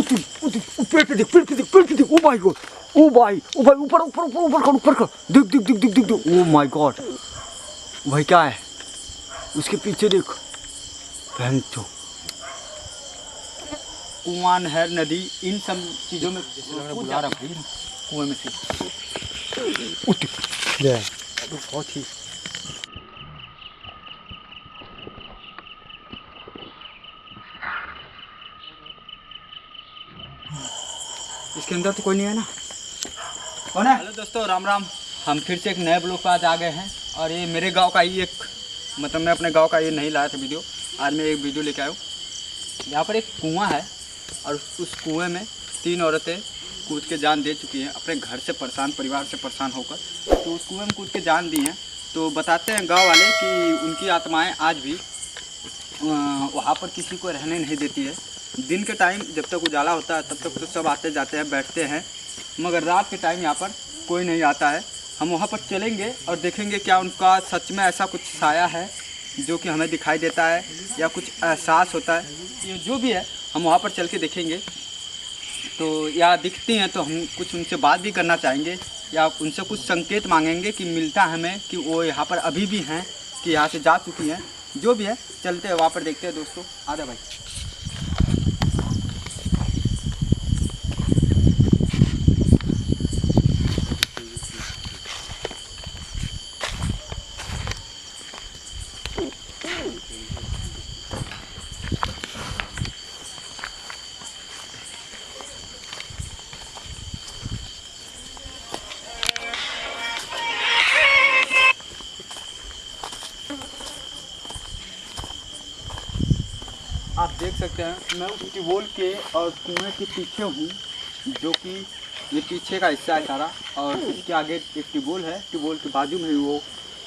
पेड़ पे देख, पेड़ पे देख, पेड़ पे देख। ओ माय गॉड, ओ भाई ऊपर ऊपर ऊपर ऊपर कर देख देख देख देख देख। ओ माय गॉड भाई क्या है उसके पीछे देख। बहन तो कुआं, नहर, नदी, इन सब चीज़ों में बुला रहा भाई कुएं में से। बहुत ही इसके अंदर तो कोई नहीं है ना। कौन है? हेलो दोस्तों, राम राम। हम फिर से एक नए ब्लॉग पर आज आ गए हैं और ये मेरे गांव का ही एक, मतलब मैं अपने गांव का ये नहीं लाया था वीडियो। आज मैं एक वीडियो लेके आया हूँ। यहाँ पर एक कुआं है और उस कुएं में 3 औरतें कूद के जान दे चुकी हैं, अपने घर से परेशान, परिवार से परेशान होकर। तो उस कुएं में कूद के जान दी हैं। तो बताते हैं गाँव वाले कि उनकी आत्माएँ आज भी वहाँ पर किसी को रहने नहीं देती है। दिन के टाइम जब तक उजाला होता है तब तक तो सब आते जाते हैं, बैठते हैं, मगर रात के टाइम यहाँ पर कोई नहीं आता है। हम वहाँ पर चलेंगे और देखेंगे क्या उनका सच में ऐसा कुछ साया है जो कि हमें दिखाई देता है या कुछ एहसास होता है। ये जो भी है हम वहाँ पर चल के देखेंगे। तो या दिखती हैं तो हम कुछ उनसे बात भी करना चाहेंगे या उनसे कुछ संकेत मांगेंगे कि मिलता है हमें कि वो यहाँ पर अभी भी हैं कि यहाँ से जा चुकी हैं। जो भी है चलते हैं वहाँ पर, देखते हैं दोस्तों। आजा भाई। आप देख सकते हैं मैं उस ट्यूबवेल के और कुएं के पीछे हूँ, जो कि ये पीछे का हिस्सा है सारा, और इसके आगे एक ट्यूबवेल है। ट्यूबवेल के बाजू में ही वो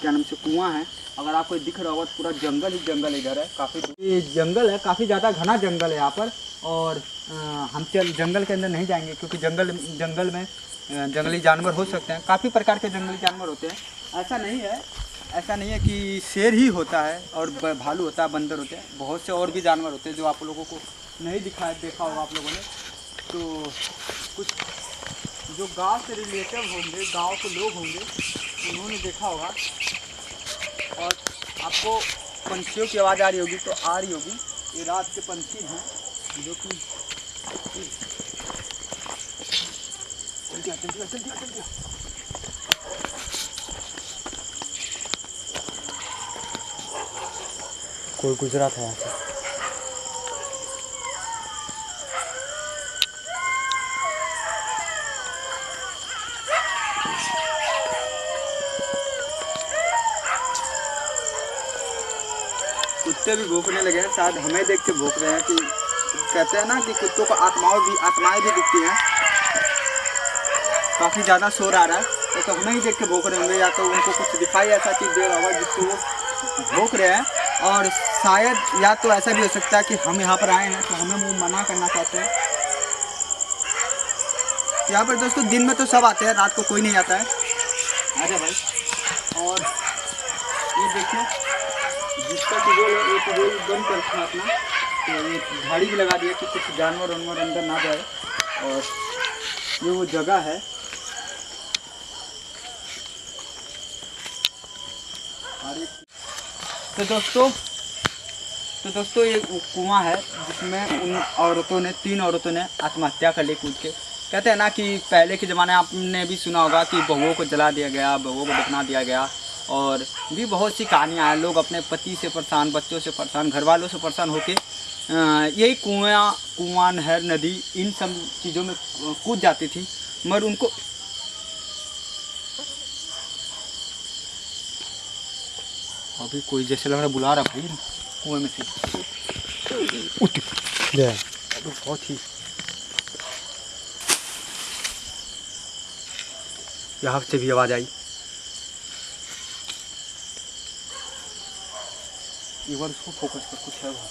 क्या नाम से कुआं है। अगर आपको दिख रहा होगा तो पूरा जंगल ही जंगल इधर है। काफ़ी ये जंगल है, काफ़ी ज़्यादा घना जंगल है यहाँ पर। और हम जंगल के अंदर नहीं जाएंगे क्योंकि जंगल में जंगली जानवर हो सकते हैं। काफ़ी प्रकार के जंगली जानवर होते हैं। ऐसा नहीं है कि शेर ही होता है और भालू होता है, बंदर होते हैं, बहुत से और भी जानवर होते हैं जो आप लोगों को नहीं देखा होगा आप लोगों ने। तो कुछ जो गांव से रिलेटिव होंगे, गांव के लोग होंगे, उन्होंने देखा होगा। और आपको पंछियों की आवाज़ आ रही होगी तो आ रही होगी, ये रात के पंछी हैं जो कि जल्दी कोई गुजरा था यहाँ से। कुत्ते भी भौंकने लगे हैं, शायद हमें देख के भौंक रहे हैं। कि कहते हैं ना कि कुत्तों को आत्माएं भी दिखती हैं। काफ़ी ज़्यादा शोर आ रहा है तो हमें ही देख के भौंक रहे होंगे, या तो उनको कुछ दिखाई ऐसा चीज़ दे रहा होगा जिससे वो भौंक रहे हैं। और शायद या तो ऐसा भी हो सकता है कि हम यहाँ पर आए हैं तो हमें वो मना करना चाहते हैं। यहाँ पर दोस्तों दिन में तो सब आते हैं, रात को कोई नहीं आता है। आजा भाई। और ये देखिए जिसका ट्यूबवेल है, ये ट्यूबवेल बंद कर रखा अपना, तो ये झाड़ी भी लगा दिया कि कुछ जानवर अंदर ना जाए। और ये वो जगह है। तो दोस्तों ये कुआं है जिसमें उन औरतों ने, 3 औरतों ने आत्महत्या कर ली कूद के। कहते हैं ना कि पहले के ज़माने आपने भी सुना होगा कि बहुओं को जला दिया गया, बहुओं को दफना दिया गया। और भी बहुत सी कहानियाँ हैं। लोग अपने पति से परेशान, बच्चों से परेशान, घर वालों से परेशान होके यही कुआं, नहर, नदी, इन सब चीज़ों में कूद जाती थी। मगर उनको अभी कोई जैसे लग रहा बुला रहा भाई कुएं में से। बहुत ही यहाँ से भी आवाज़ आई। एक बार उसको फोकस कर, कुछ है वहाँ।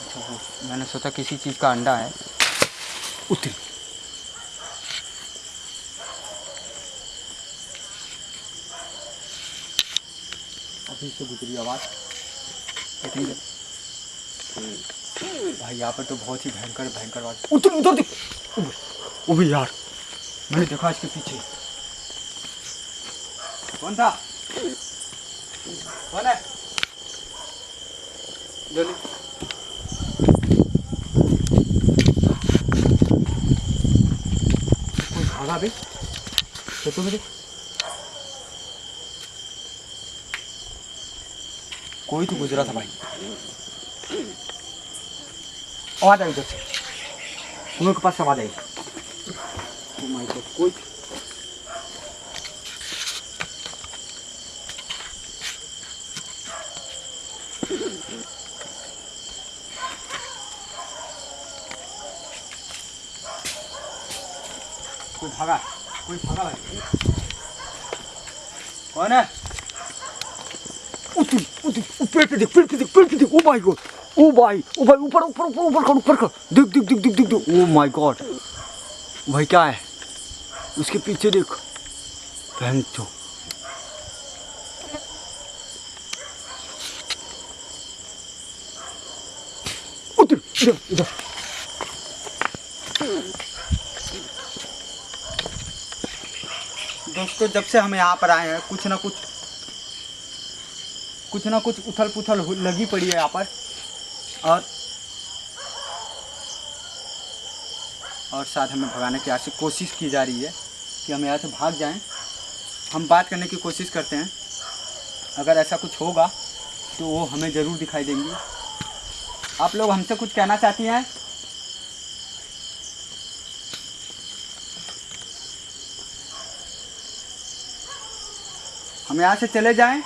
अच्छा मैंने सोचा किसी चीज़ का अंडा है। उतरी अभी से गुजरी आवाज़। भाई यहाँ पर तो बहुत ही भयंकर भयंकर बात। उधर उधर देख, वो भी यार मैंने देखा इसके पीछे। कौन था? कौन है? जल्दी कोई भागा भी खेतों में देख, कोई तो गुजरा था भाई। आवाज आई उधर से, तुम्हें के पास आवाज आई। ओ माय गॉड, कोई भागा, कोई भागा भाई। कौन है? पेड़ पे देख, पेड़ पे देख, पेड़ पे देख। ओ माय गॉड, ओ भाई, ओ भाई, ऊपर ऊपर ऊपर ऊपर कर, ऊपर कर, देख देख देख देख देख। ओ माय गॉड भाई, क्या है उसके पीछे देख, बहन चो। उधर इधर दोस्तों, जब से हम यहाँ पर आए हैं कुछ ना कुछ उथल पुथल लगी पड़ी है यहाँ पर। और साथ हमें भगाने की ऐसी कोशिश की जा रही है कि हम यहाँ से भाग जाएं। हम बात करने की कोशिश करते हैं, अगर ऐसा कुछ होगा तो वो हमें ज़रूर दिखाई देंगी। आप लोग हमसे कुछ कहना चाहती हैं? हम यहाँ से चले जाएं?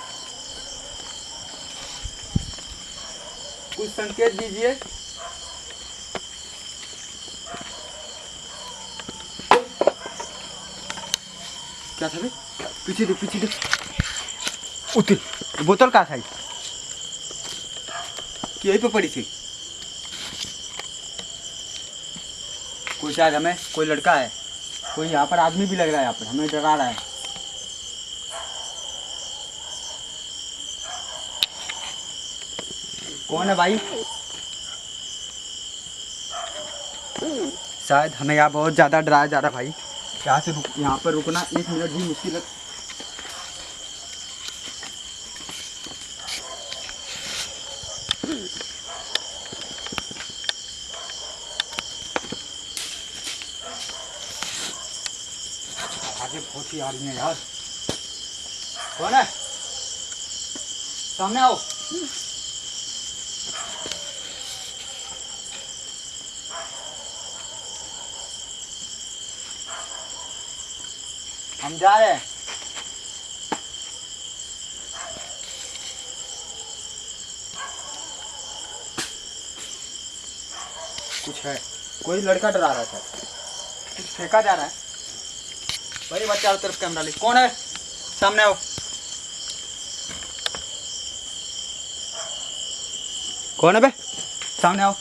कुछ संकेत दीजिए। क्या था बे? पीछे देख, पीछे देख। उतर, बोतल कहाँ था कि यहीं पे पड़ी थी? कोई शायद हमें, कोई लड़का है, कोई यहाँ पर आदमी भी लग रहा है, यहाँ पर हमें डरा रहा है। कौन है भाई? शायद हमें यहाँ बहुत ज़्यादा डराया जा रहा है भाई। यहाँ से यहाँ पर रुकना 1 मिनट भी मुश्किल है। आगे बहुत ही आ रही है यार। कौन है? सामने आओ। हम जा रहे हैं। कुछ है, कोई लड़का डरा रहा था, कुछ फेंका जा रहा है भाई। बच्चा चारों तरफ कैमरा ले। कौन है? सामने आओ। कौन है बे? सामने आओ।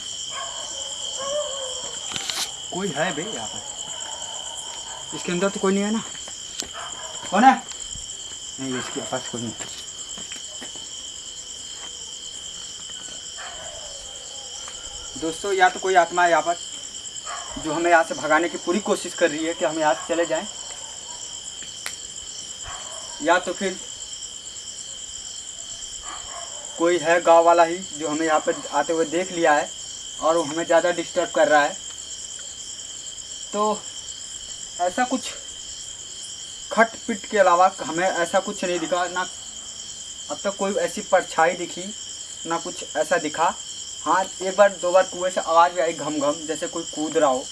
कोई है बे यहाँ पर? इसके अंदर तो कोई नहीं है ना? कौन है? नहीं, इसके पास कोई नहीं। दोस्तों, या तो कोई आत्मा है यहाँ पर जो हमें यहाँ से भगाने की पूरी कोशिश कर रही है कि हम यहाँ से चले जाएं, या तो फिर कोई है गांव वाला ही जो हमें यहाँ पर आते हुए देख लिया है और वो हमें ज़्यादा डिस्टर्ब कर रहा है। तो ऐसा कुछ खट पिट के अलावा हमें ऐसा कुछ नहीं दिखा ना, अब तक कोई ऐसी परछाई दिखी ना कुछ ऐसा दिखा। हाँ, 1 बार 2 बार कुएं से आवाज़ भी आई, घम घम, जैसे कोई कूद रहा हो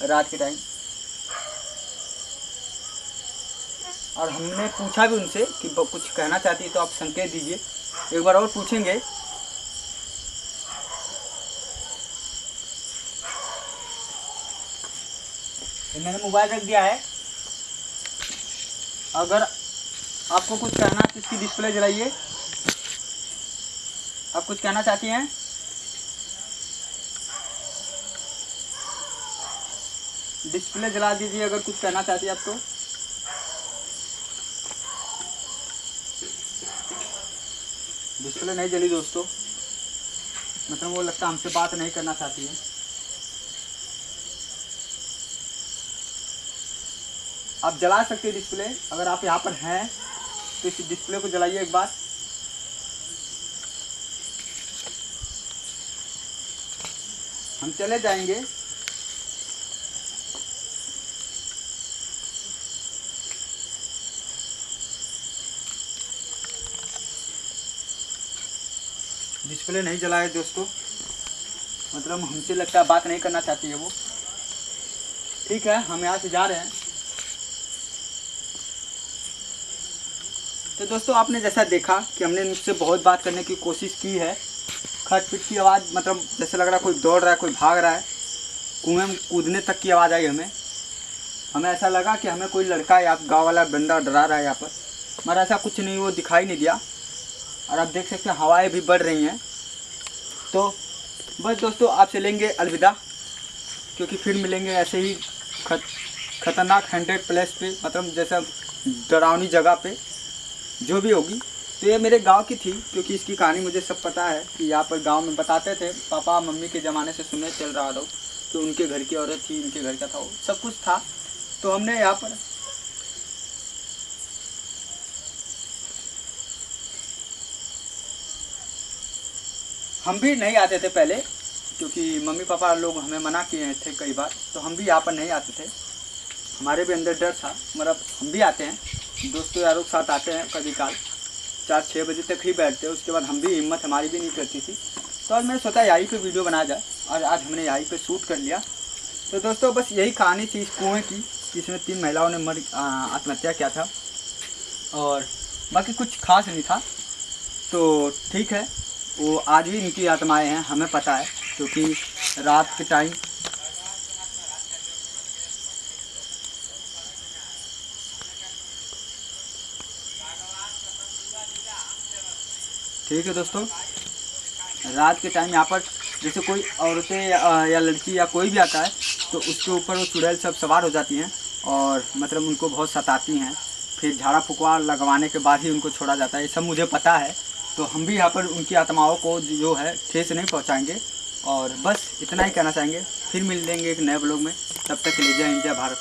रात के टाइम। और हमने पूछा भी उनसे कि कुछ कहना चाहती है तो आप संकेत दीजिए। एक बार और पूछेंगे। मैंने मोबाइल रख दिया है, अगर आपको कुछ कहना है तो इसकी डिस्प्ले जलाइए। आप कुछ कहना चाहती हैं? डिस्प्ले जला दीजिए अगर कुछ कहना चाहती है आप तो। डिस्प्ले नहीं जली दोस्तों। मतलब वो लगता हमसे बात नहीं करना चाहती है। आप जला सकते हैं डिस्प्ले, अगर आप यहाँ पर हैं तो इस डिस्प्ले को जलाइए एक बार। हम चले जाएंगे। डिस्प्ले नहीं जलाए दोस्तों, मतलब हमसे लगता है बात नहीं करना चाहती है वो। ठीक है, हम यहाँ से जा रहे हैं। तो दोस्तों आपने जैसा देखा कि हमने मुझसे बहुत बात करने की कोशिश की है। खटपिट की आवाज़, मतलब जैसे लग रहा है कोई दौड़ रहा है, कोई भाग रहा है। कुएं में कूदने तक की आवाज़ आई हमें ऐसा लगा कि हमें कोई लड़का या गाँव वाला बंदा डरा रहा है यहाँ पर, मगर ऐसा कुछ नहीं, वो दिखाई नहीं दिया। और आप देख सकते हैं हवाएं भी बढ़ रही हैं। तो बस दोस्तों आपसे लेंगे अलविदा, क्योंकि फिर मिलेंगे ऐसे ही खतरनाक 100+ पे, मतलब जैसा डरावनी जगह पे जो भी होगी। तो ये मेरे गांव की थी, क्योंकि इसकी कहानी मुझे सब पता है कि यहाँ पर गांव में बताते थे, पापा मम्मी के ज़माने से सुनने चल रहा था कि उनके घर की औरत थी, उनके घर का था, वो सब कुछ था। तो हमने यहाँ पर हम भी नहीं आते थे पहले, क्योंकि मम्मी पापा लोग हमें मना किए थे कई बार, तो हम भी यहाँ पर नहीं आते थे। हमारे भी अंदर डर था, मतलब हम भी आते हैं, दोस्तों यारों के साथ आते हैं कभी काल, 4-6 बजे तक ही बैठते हैं। उसके बाद हम भी, हिम्मत हमारी भी नहीं करती थी। तो आज मैंने सोचा यहीं पे वीडियो बनाया जाए, और आज हमने यहीं पे शूट कर लिया। तो दोस्तों बस यही कहानी थी इस कुएँ की, जिसमें 3 महिलाओं ने आत्महत्या किया था, और बाकी कुछ खास नहीं था। तो ठीक है, वो आज भी इनकी आत्माएँ हैं, हमें पता है, क्योंकि रात के टाइम ठीक है दोस्तों, रात के टाइम यहाँ पर जैसे कोई औरतें या लड़की या कोई भी आता है, तो उसके ऊपर वो चुड़ैल सब सवार हो जाती हैं, और मतलब उनको बहुत सताती हैं। फिर झाड़ा फुकवा लगवाने के बाद ही उनको छोड़ा जाता है, ये सब मुझे पता है। तो हम भी यहाँ पर उनकी आत्माओं को जो है ठेस नहीं पहुँचाएँगे। और बस इतना ही कहना चाहेंगे, फिर मिल लेंगे एक नए ब्लॉग में। तब तक के लिए जय हिंद, जय भारत।